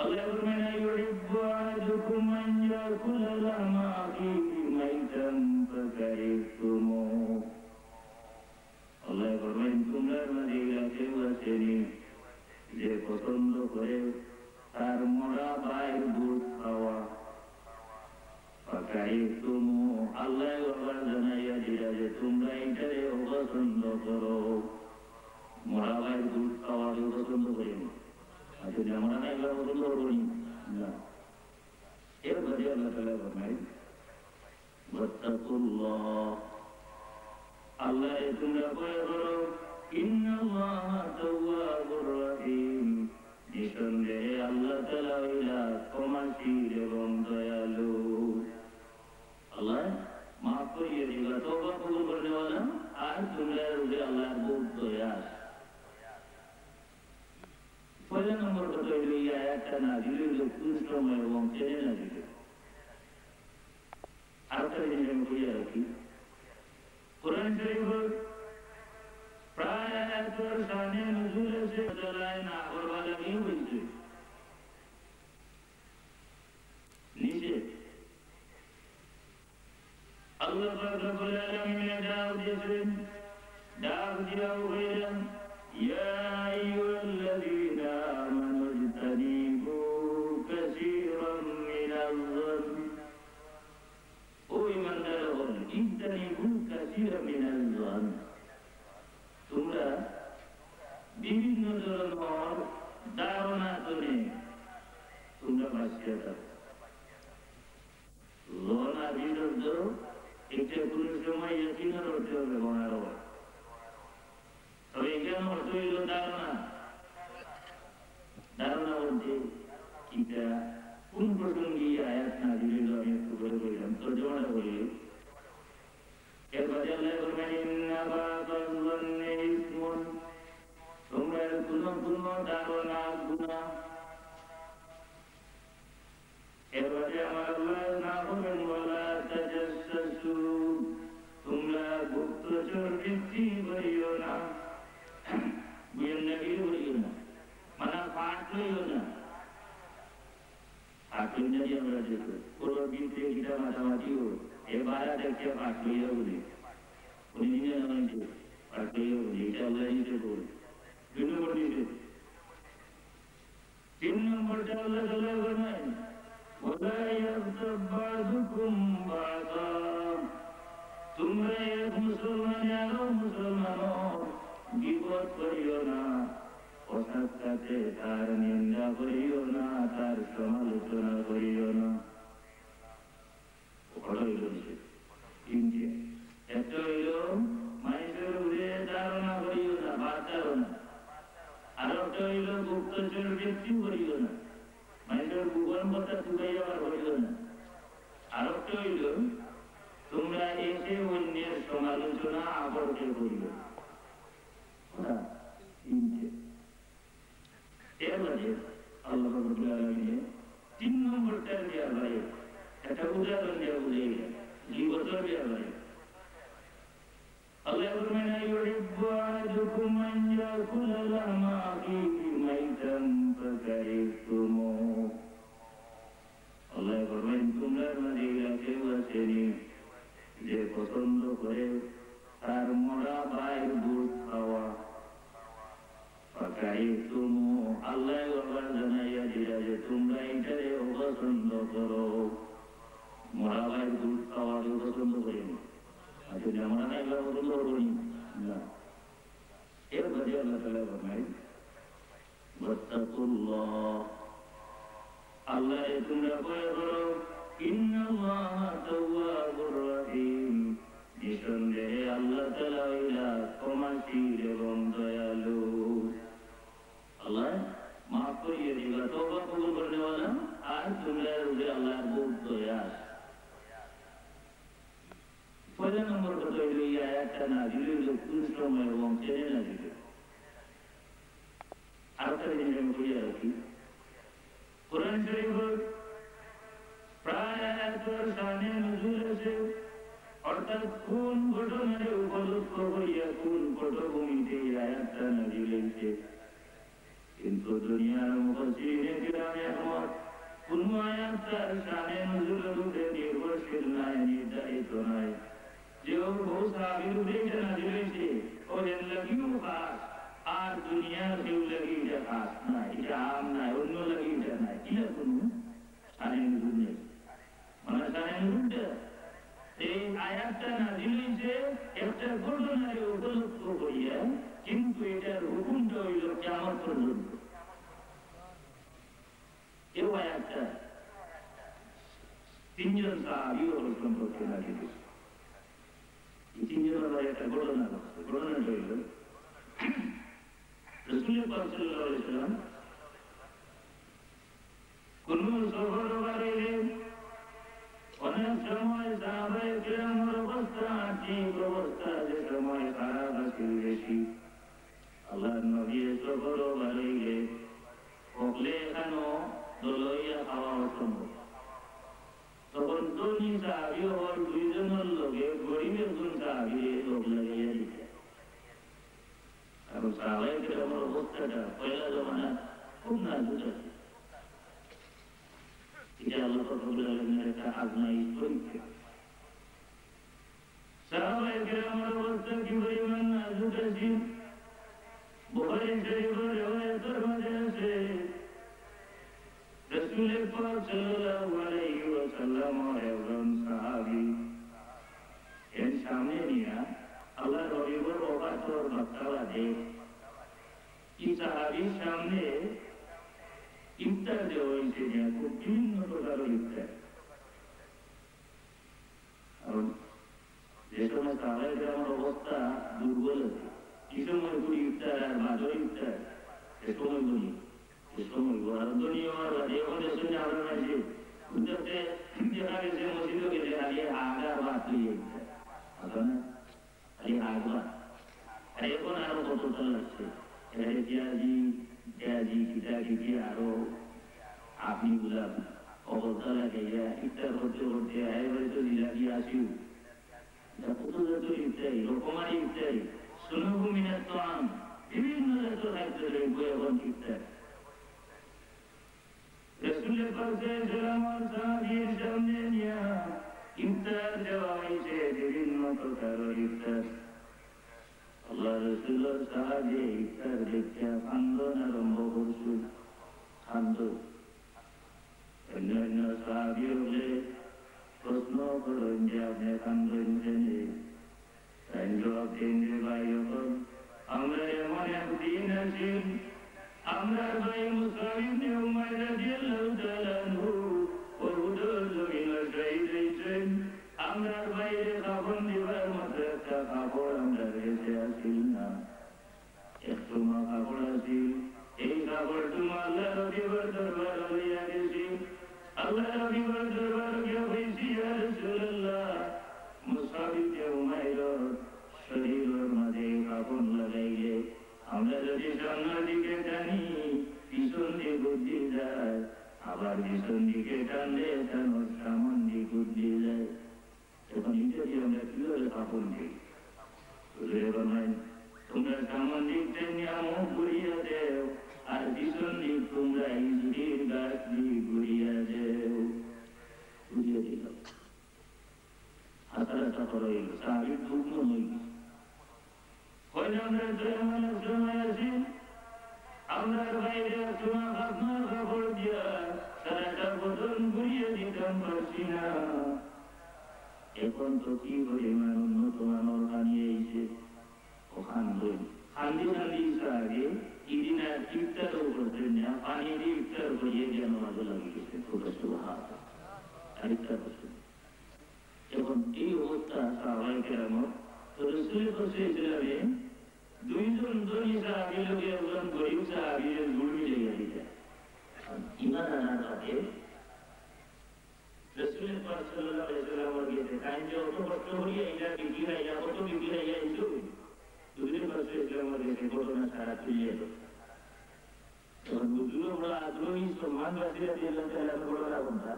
الله من يحب أحدكم أن يأكل لحم أخيه ميتا فكرهتموه الله فرمائن তোমরা মদিনা কেউ আসেনি যে পছন্দ করে তার মরা ভাইয়ের দুধ খাওয়া فكرهتموه الله আবার জানাইয়া দিলা যে তোমরা এটারে অপছন্দ করো মরা ভাইয়ের দুধ খাওয়া পছন্দ করেনি আসলে আমরা না এগুলো পছন্দ করি না এর বাদে আল্লাহ তাআলা ফরমায় ওয়াত্তাকুল্লাহ আল্লাহ তোমরা ভয় করো ইন্নাল্লাহা তাওয়াবুর রহিম নিঃসন্দেহে আল্লাহ তাআলা হইলা ক্ষমাশীল এবং দয়ালু আল্লাহ মাফ করিয়ে দিবা তওবা কবুল করনেওয়ালা আর তোমরা রুজে আল্লাহর বহুত দয়া পয়লা নম্বর কথা হইল এই আয়াতটা নাযিল হইল কোন সময় এবং কেন নাযিল আরেকটা জিনিস আমি বুঝিয়ে রাখি কোরআন শরীফ প্রায় আয়াতের শানে নুজুল এসে চলায় না করবালা কি হয়েছে নিচে আল্লাহ পাক রব্বুল আলামিন ডাক দিয়েছেন ডাক দিয়াও হইলেন ইয়া আইয়ুহাল্লাযীনা আমানু ইজতানিবু কাসীরাম মিনাল যন্ন ও ঈমানদারগণ ইজতানিবু কাসীরাম মিনাল যন্ন তোমরা বিভিন্ন ধরনের ধারণা করে তোমরা বাঁচিয়ে থাকো লোনা বিরুদ্ধ এটা কোন সময় ইয়াকিনের অর্থে ব্যবহার হয় তবে এখানে অর্থ হইল ধারণা ধারণা বলতে এটা কোন প্রসঙ্গে আয়াত না দিলে আমি একটু করে বললাম তর্জমাটা বলি এরপরে আল্লাহ বলবেন ইন্না বা'দাল যন্নি ইসমুন তোমরা কোন কোন ধারণা গুনাহ এরপরে আমার আল্লাহ না বলেন ওয়ালা তাজাসসু তোমরা গুপ্তচর বৃত্তি করিও না বিয়ান্নাগিরি করিও না মানে ফাঁক লইও না ফাঁক লইনা দিয়ে আমরা দেখো পুরো বৃত্তি কিটা মাথামাতিও এবার দেখছে ফাঁক লইয়া বলি উনি নিজে জানাইছে ফাঁক লইয়া বলি এটা আল্লাহ নিজে বলে দুই নম্বর দিতে তিন নম্বরটা আল্লাহ তাআলা বলেন ওয়ালা ইয়াগতাব বা'দুকুম বা'দা তোমরা এক মুসলমান আর মুসলমান গীবত করিও না অসৎকাতে তার নিন্দা করিও না তার সমালোচনা করিও না ওটা হইল তিনটে একটা হইল মানুষের উড়ে ধারণা করিও না বাঁচাও না আর একটা হইল গুপ্তচর বৃত্তি করিও না মানুষের ভূগোল কথা চুকাই যাওয়ার করিও না আর একটা হইল তোমরা এসে অন্যের সমালোচনা আবর্তে করিও এরপরে আল্লাহ রাব্বুল আলামিন তিন নম্বরটা দেওয়া হয় একটা উদাহরণ দেওয়া বুঝে জীবতর দেওয়া হয় আল্লাহ ফরমান ইউহিব্বু আহাদুকুম আন ইয়াকুলা লাহমা আখিহি মাইতান ফাকারিহতুমুহ আল্লাহ ফরমান তোমরা মদিনা কেউ আসেনি যে পছন্দ করে তার মরা ভাইয়ের দুধ খাওয়া ফাকারিহতুমুহ আল্লাহ আবার জানাইয়া দিলা যে তোমরা এটারে অপছন্দ করো মরা ভাইয়ের দুধ খাওয়া পছন্দ করেনি আসলে আমরা না এগুলো পছন্দ করি না এর বাদে আল্লাহ তাআলা ফরমায় ওয়াত্তাকুল্লাহ আল্লাহ তোমরা ভয় করো ইন্নাল্লাহা তাওয়াবুর রহিম নিঃসন্দেহে আল্লাহ তাআলা হইলা ক্ষমাশীল এবং দয়ালু আল্লাহ মাফ করিয়ে দিবা তওবা কবুল করনেওয়ালা আর তোমরা রুজে আল্লাহর বহুত দয়া পয়লা নম্বর কথা হইল এই আয়াতটা নাযিল হইল কোন সময় এবং কেন নাযিল আরেকটা জিনিস আমি বুঝিয়ে রাখি কোরআন শরীফ প্রায় আয়াতের শানে নুজুল এসে অর্থাৎ কোন ঘটনাকে উপলক্ষ করিয়া কোন পটভূমিতে এই আয়াতটা নাযিল হয়েছে কিন্তু দুনিয়ার মুফাসসিরিনে কিরাম একমত তার শানে নজরুলের উপরে নির্ভরশীল নাই, নির্ধারিত নাই। যেও বহু সাহাবীর উপরে এটা নাযিল হয়েছে, ওদের লাগিও খাস, আর দুনিয়ার কেউ লাগি এটা খাস না, এটা আম নাই, অন্য লাগি এটা নাই। এটা কোনো শানে নজরুল নেই, মানে শানে নজরুলটা এই আয়াতটা নাযিল হয়েছে একটা ঘটনার উপলক্ষ হইয়া, কিন্তু এটার হুকুমটা হইল কিয়ামত পর্যন্ত। এই আয়াতটা তিনজন সাহাবী সম্পর্কে নাযিল হয়েছে। এই তিনজনের একটা ঘটনা ঘটছে। ঘটনাটা হইল রাসূল পাক সাল্লাল্লাহু আলাইহি ওয়াসাল্লাম কোন সফর বাড়িলে অনেক সময় সাহাবায়ে কিরামের অবস্থা ঠিক অবস্থা, যে সময় খারাপ আছিল বেশি, আল্লাহর নবী সফর বাড়িলে হকলে এখানো দলইয়া খাওয়া অসম্ভব। তখন ধনী সাহাবী হল দুইজনের লগে গরিব একজন সাহাবী লোক লাগাইয়া দিতে। কারণ সাহাবায়ে কিরামের অবস্থাটা পয়লা জমানা খুব নাজুক আছে। এটা আল্লাহ রাব্বুল আলামিনের একটা আজমাইশ পরীক্ষা। সাহাবায়ে কিরামের অবস্থা কি পরিমাণ নাজুক আছে, বুখারী শরীফের রিওয়ায়াতের মধ্যে আছে, রাসূল পাক সাল্লাল্লাহু আলাইহি ওয়াসাল্লাম একজন সাহাবী এর সামনে নিয়ে আল্লাহর নবীর ওয়াফাতের মাসআলা দেখ, এই সাহাবীর সামনে ইফতার দেওয়া হয়েছে, খুব বিভিন্ন প্রকারের ইফতার। কারণ যে সময় সাহাবায়ে কিরামের অবস্থা দুর্বল আছে, কি সময় করি ইফতার আর মাঝে ইফতার, সে সময় বলি সে সময় দুনিয়া এখন শুনে আমরা মাঝে উদ্যোগে দেখা গেছে মসজিদে গেলে আগে আগার ভাত লিয়ে আছে না, আগে আগবার। আর এখন আরো কতটা লাগছে, পেঁয়াজি কিটা কিটি আরো আপনি গুলা অবস্থা লাগাইয়া ইফতার করতে করতে এবারে তো জিলাপি আসিও, কত যত ইফতারি রকমারি ইফতারি সুনভূমিনের তো আম বিভিন্ন জাতীয় খাদ্য দ্রব্য এখন ইফতার। রাসূল পাক সাল্লাল্লাহু আলাইহি ওয়াসাল্লামের সামনে নিয়ে ইফতার দেওয়া হয়েছে, বিভিন্ন প্রকারের ইফতার। আল্লাহ রাসূলের সাহায্যে ইফতার দেখে খান্দন আরম্ভ করছে, খান্দ। অন্যান্য সাহাবী হলে প্রশ্ন করেন যে আপনি খান্দন জেনে, তাই জবাব দেন যে ভাই যখন আমরা এমন একদিন আছি, আমরা ভাই মুসলিম উম্মাহ রাদিয়াল্লাহু তাআলা আনহু উহুদের জমিনে শহীদ হয়েছেন, আমরা বাইরে কাফন দিবার মতো একটা কাপড় আমরা রেখে আসিল না, একটু কাপড় আসিল, এই কাপড় তুমি আল্লাহ রবিবার দরবার লইয়া গেছি, আল্লাহ রবিবার দরবার গিয়া হয়েছি ইয়া রাসূলুল্লাহ, মুসাফির উমাইর শরীরের মাঝে কাপড় লাগাইলে আমরা যদি সামনের দিকে টানি পিছন দিয়ে বুদ্ধি যায়, আবার পিছন দিকে টানলে টানোর সামন দিয়ে বুদ্ধি যায়। এখন ইত্যাদি আমরা কিভাবে কাপড় দিই, তোমরা সামন দিক টেনে মুখ ঘুরিয়ে দেও, আর পিছন দিক তোমরা ইঁদুরের গাছ দিয়ে ঘুরিয়ে দেও। বুঝিয়ে দিল হাতারাটা করা হইল, সাহাবীর দুগ্ন হইল। আমরা জয়মানের সময় আছি, আমরা বাইরে তোমার আপনার কাপড় দিয়া সারাটা বদন ঘুরিয়ে দিতাম পারছি না। এখন তো কি পরিমাণ উন্নত মানব বানিয়েছে, ও খান্দন খান্দি খান্দি আগে ইদিনা ইফতারও করতেন না, পানি দিয়ে ইফতার করিয়ে যেন মাঝে লাগিয়েছে ছোট ছোট হাত আর ইফতার করতেন। এখন এই অবস্থা সাহাবায়ে কেরামের, তো রাসূল কাছে ইসলামে দুইজন ধনী সাহাবী লোকে একজন গরিব সাহাবীর জুড়ি লেগে দিতে ইমান আনার আগে রাসূল পাক সাল্লাল্লাহু আলাইহি ওয়াসাল্লামের কাছে কাইন যে অত কষ্ট হইয়া এটা বিক্রি হইয়া কত বিক্রি হইয়া ইসু দুদিন পাশে ইসলামের কাছে ঘটনা সারা চলিয়ে এলো। তখন বুঝলো বড় আগ্রহী সম্মান বাসীরা দিলেন তাহলে ঘটনা কোনটা,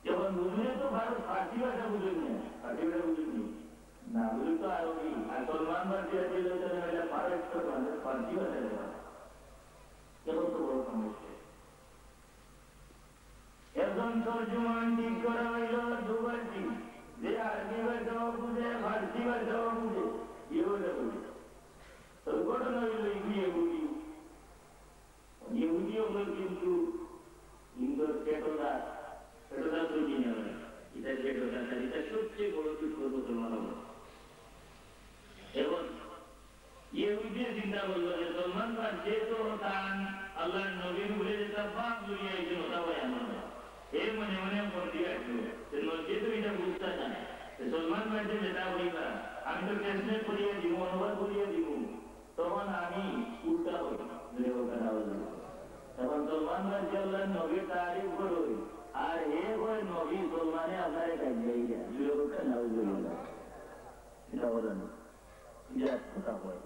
যখন বুঝলে তো ভারত ফার্সি ভাষা বুঝুন না, ফার্সি ভাষা বুঝুন না বুঝলি তো আরবি, আর সলমান বাসীরা দিলেন তাহলে ফার্সি ভাষা, যখন তো বড় সমস্যা। আবার যে তো তান আল্লাহ নবীর বলে যেটা বাপ জুড়িয়ে একজন ওটা বয়ান হবে এই মনে মনে বন্দি আসলো মসজিদ এটা বুঝতে না সলমান ভাইতে যেটা বলিবা আমি তো ক্যাশমেট করিয়ে দিব অনুবাদ করিয়ে দিব তখন আমি উল্টা হই তখন সলমান ভাই আল্লাহ নবীর তারিফ করই আর এ হয় নবী সলমানে আপনার কাজেই যায় এটা বলেন কথা হয়